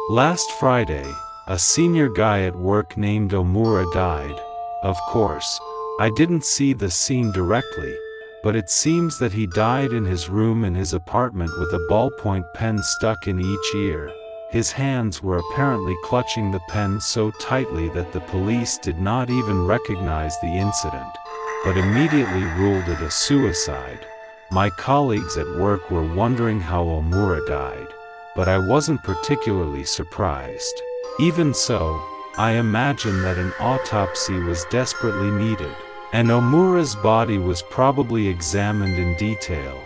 Last Friday, a senior guy at work named Omura died. Of course, I didn't see the scene directly, but it seems that he died in his room in his apartment with a ballpoint pen stuck in each ear. His hands were apparently clutching the pen so tightly that the police did not even recognize the incident, but immediately ruled it a suicide. My colleagues at work were wondering how Omura died, but I wasn't particularly surprised. Even so, I imagine that an autopsy was desperately needed, and Omura's body was probably examined in detail.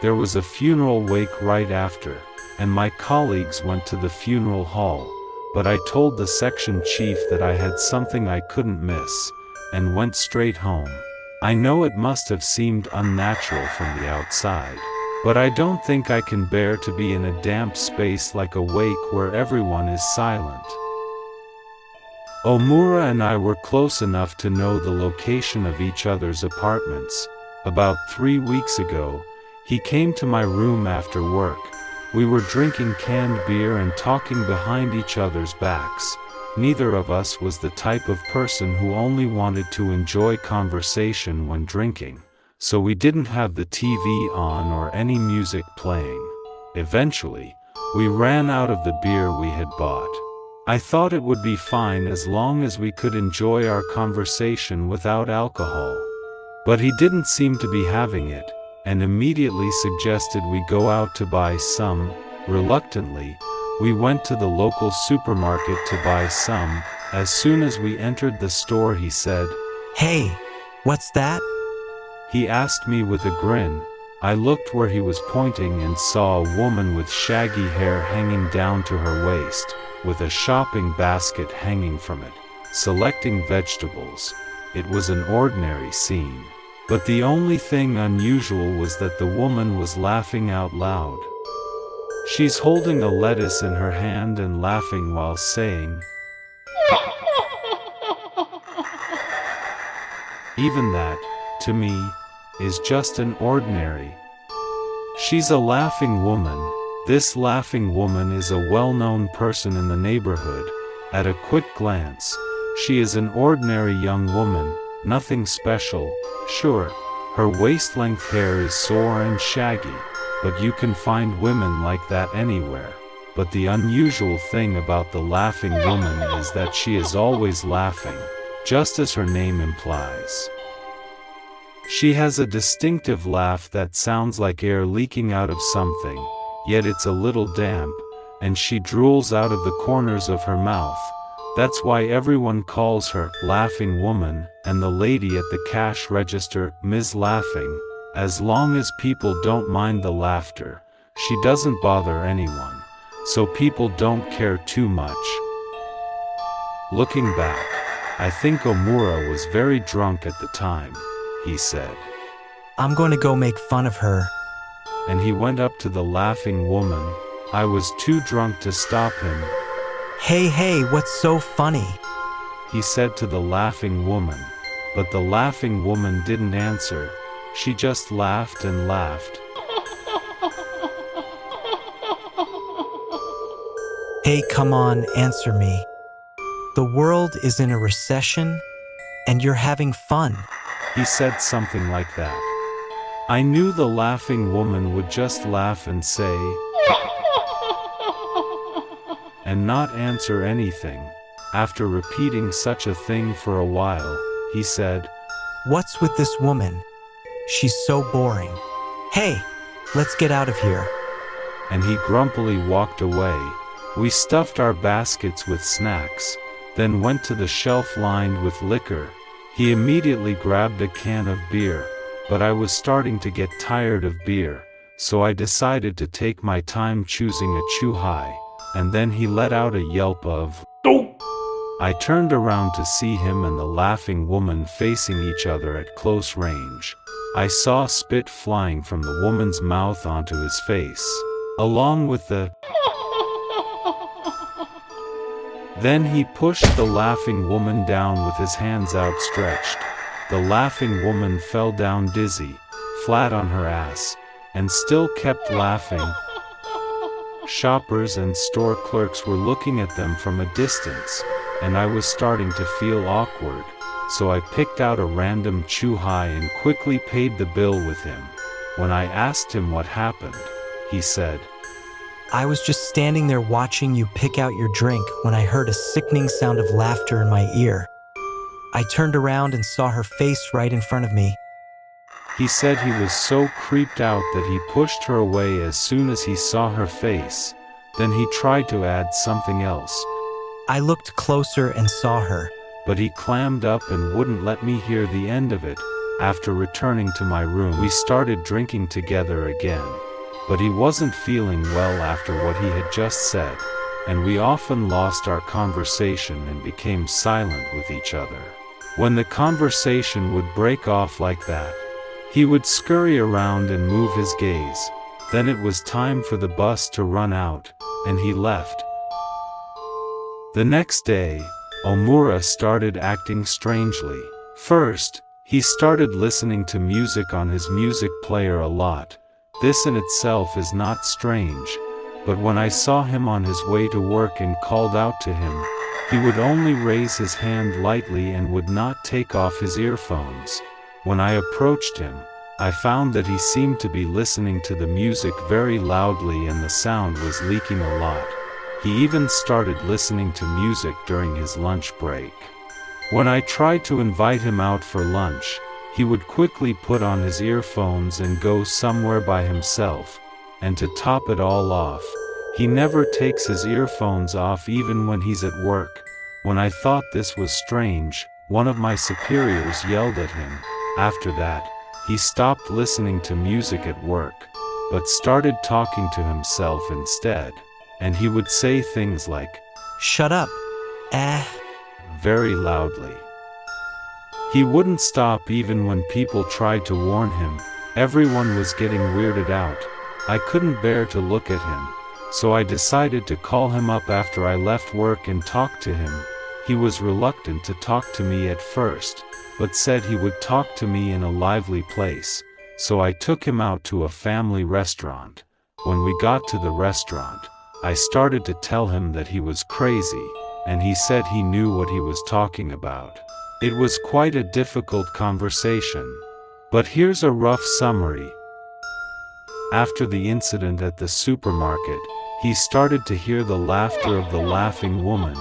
There was a funeral wake right after, and my colleagues went to the funeral hall, but I told the section chief that I had something I couldn't miss, and went straight home. I know it must have seemed unnatural from the outside, but I don't think I can bear to be in a damp space like a wake where everyone is silent. Omura and I were close enough to know the location of each other's apartments. About 3 weeks ago, he came to my room after work. We were drinking canned beer and talking behind each other's backs. Neither of us was the type of person who only wanted to enjoy conversation when drinking, so we didn't have the TV on or any music playing. Eventually, we ran out of the beer we had bought. I thought it would be fine as long as we could enjoy our conversation without alcohol. But he didn't seem to be having it, and immediately suggested we go out to buy some. Reluctantly, we went to the local supermarket to buy some. As soon as we entered the store, he said, "Hey, what's that?" He asked me with a grin. I looked where he was pointing and saw a woman with shaggy hair hanging down to her waist, with a shopping basket hanging from it, selecting vegetables. It was an ordinary scene, but the only thing unusual was that the woman was laughing out loud. She's holding a lettuce in her hand and laughing while saying, even that, to me, is just an ordinary. She's a laughing woman. This laughing woman is a well-known person in the neighborhood. At a quick glance, she is an ordinary young woman, nothing special. Sure, her waist-length hair is sore and shaggy, but you can find women like that anywhere. But the unusual thing about the laughing woman is that she is always laughing, just as her name implies. She has a distinctive laugh that sounds like air leaking out of something, yet it's a little damp, and she drools out of the corners of her mouth. That's why everyone calls her Laughing Woman, and the lady at the cash register, Ms. Laughing. As long as people don't mind the laughter, she doesn't bother anyone, so people don't care too much. Looking back, I think Omura was very drunk at the time, he said. "I'm going to go make fun of her." And he went up to the laughing woman. I was too drunk to stop him. Hey, what's so funny?" he said to the laughing woman. But the laughing woman didn't answer. She just laughed and laughed. "Hey, come on, answer me. The world is in a recession, and you're having fun." He said something like that. I knew the laughing woman would just laugh and say, and not answer anything. After repeating such a thing for a while, he said, "What's with this woman? She's so boring. Hey, let's get out of here." And he grumpily walked away. We stuffed our baskets with snacks, then went to the shelf lined with liquor. He immediately grabbed a can of beer, but I was starting to get tired of beer, so I decided to take my time choosing a chew high, and then he let out a yelp of, "Oh!" I turned around to see him and the laughing woman facing each other at close range. I saw spit flying from the woman's mouth onto his face, along with the Then he pushed the laughing woman down with his hands outstretched. The laughing woman fell down dizzy, flat on her ass, and still kept laughing. Shoppers and store clerks were looking at them from a distance, and I was starting to feel awkward, so I picked out a random chu-hai and quickly paid the bill with him. When I asked him what happened, he said, I was just standing there watching you pick out your drink when I heard a sickening sound of laughter in my ear. I turned around and saw her face right in front of me. He said he was so creeped out that he pushed her away as soon as he saw her face. Then he tried to add something else. I looked closer and saw her, but he clammed up and wouldn't let me hear the end of it. After returning to my room, we started drinking together again. But he wasn't feeling well after what he had just said, and we often lost our conversation and became silent with each other. When the conversation would break off like that, he would scurry around and move his gaze. Then it was time for the bus to run out, and he left. The next day, Omura started acting strangely. First, he started listening to music on his music player a lot. This in itself is not strange, but when I saw him on his way to work and called out to him, he would only raise his hand lightly and would not take off his earphones. When I approached him, I found that he seemed to be listening to the music very loudly and the sound was leaking a lot. He even started listening to music during his lunch break. When I tried to invite him out for lunch, he would quickly put on his earphones and go somewhere by himself. And to top it all off, he never takes his earphones off even when he's at work. When I thought this was strange, one of my superiors yelled at him. After that, he stopped listening to music at work, but started talking to himself instead. And he would say things like, "Shut up, very loudly. He wouldn't stop even when people tried to warn him. Everyone was getting weirded out. I couldn't bear to look at him, so I decided to call him up after I left work and talk to him. He was reluctant to talk to me at first, but said he would talk to me in a lively place, so I took him out to a family restaurant. When we got to the restaurant, I started to tell him that he was crazy, and he said he knew what he was talking about. It was quite a difficult conversation. But here's a rough summary. After the incident at the supermarket, he started to hear the laughter of the laughing woman.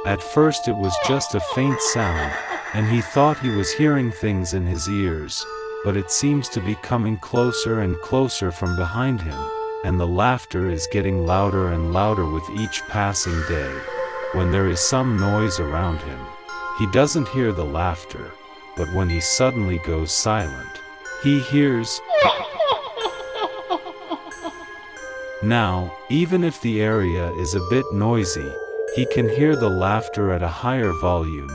At first it was just a faint sound, and he thought he was hearing things in his ears, but it seems to be coming closer and closer from behind him, and the laughter is getting louder and louder with each passing day. When there is some noise around him, he doesn't hear the laughter, but when he suddenly goes silent, he hears. Now, even if the area is a bit noisy, he can hear the laughter at a higher volume.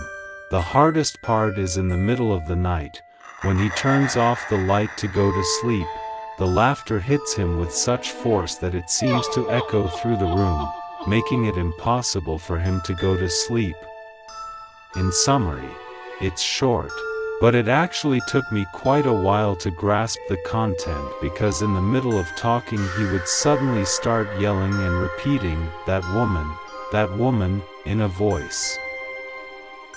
The hardest part is in the middle of the night, when he turns off the light to go to sleep. The laughter hits him with such force that it seems to echo through the room, making it impossible for him to go to sleep. In summary, it's short, but it actually took me quite a while to grasp the content because in the middle of talking he would suddenly start yelling and repeating, that woman, in a voice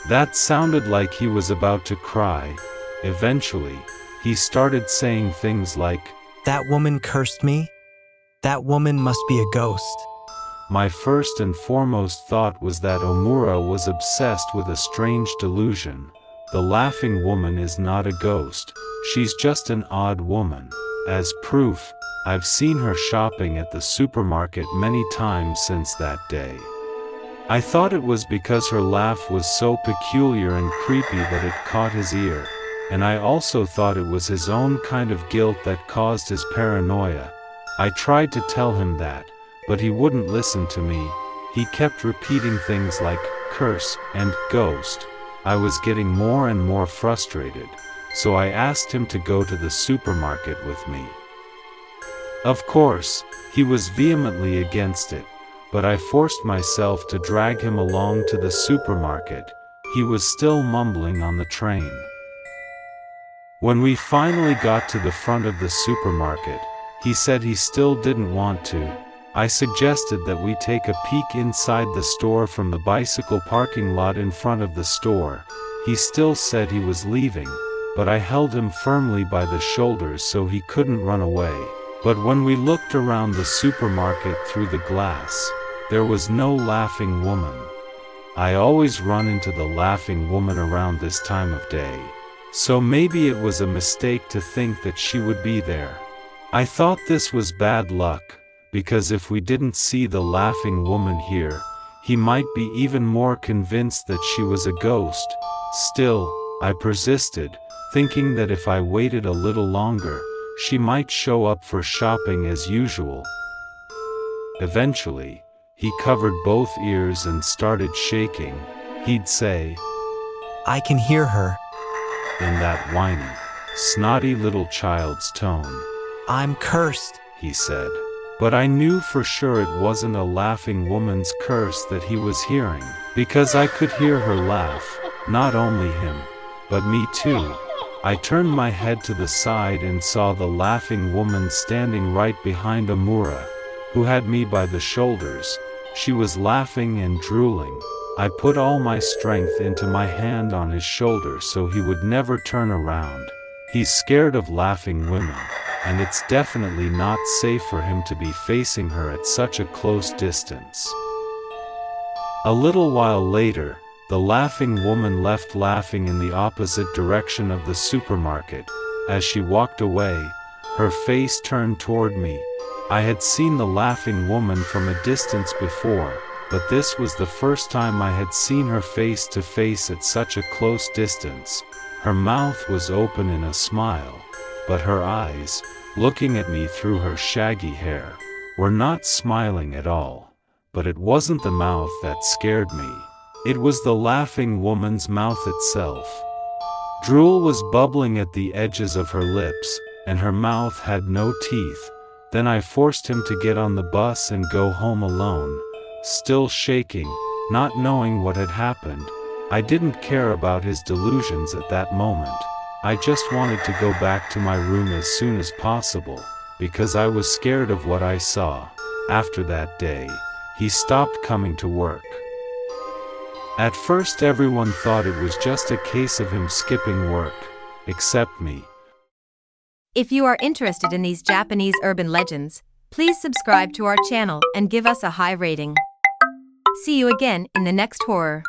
that sounded like he was about to cry. Eventually, he started saying things like, "That woman cursed me? That woman must be a ghost." My first and foremost thought was that Omura was obsessed with a strange delusion. The laughing woman is not a ghost, she's just an odd woman. As proof, I've seen her shopping at the supermarket many times since that day. I thought it was because her laugh was so peculiar and creepy that it caught his ear, and I also thought it was his own kind of guilt that caused his paranoia. I tried to tell him that, but he wouldn't listen to me. He kept repeating things like curse and ghost. I was getting more and more frustrated, so I asked him to go to the supermarket with me. Of course, he was vehemently against it, but I forced myself to drag him along to the supermarket. He was still mumbling on the train. When we finally got to the front of the supermarket, he said he still didn't want to. I suggested that we take a peek inside the store from the bicycle parking lot in front of the store. He still said he was leaving, but I held him firmly by the shoulders so he couldn't run away. But when we looked around the supermarket through the glass, there was no laughing woman. I always run into the laughing woman around this time of day, so maybe it was a mistake to think that she would be there. I thought this was bad luck, because if we didn't see the laughing woman here, he might be even more convinced that she was a ghost. Still, I persisted, thinking that if I waited a little longer, she might show up for shopping as usual. Eventually, he covered both ears and started shaking. He'd say, "I can hear her." in that whiny, snotty little child's tone. "I'm cursed," he said. But I knew for sure it wasn't a laughing woman's curse that he was hearing, because I could hear her laugh, not only him, but me too. I turned my head to the side and saw the laughing woman standing right behind Amura, who had me by the shoulders. She was laughing and drooling. I put all my strength into my hand on his shoulder so he would never turn around. He's scared of laughing women, and it's definitely not safe for him to be facing her at such a close distance. A little while later, the laughing woman left laughing in the opposite direction of the supermarket. As she walked away, her face turned toward me. I had seen the laughing woman from a distance before, but this was the first time I had seen her face to face at such a close distance. Her mouth was open in a smile, but her eyes, looking at me through her shaggy hair, were not smiling at all. But it wasn't the mouth that scared me. It was the laughing woman's mouth itself. Drool was bubbling at the edges of her lips, and her mouth had no teeth. Then I forced him to get on the bus and go home alone, still shaking, not knowing what had happened. I didn't care about his delusions at that moment. I just wanted to go back to my room as soon as possible, because I was scared of what I saw. After that day, he stopped coming to work. At first everyone thought it was just a case of him skipping work, except me. If you are interested in these Japanese urban legends, please subscribe to our channel and give us a high rating. See you again in the next horror.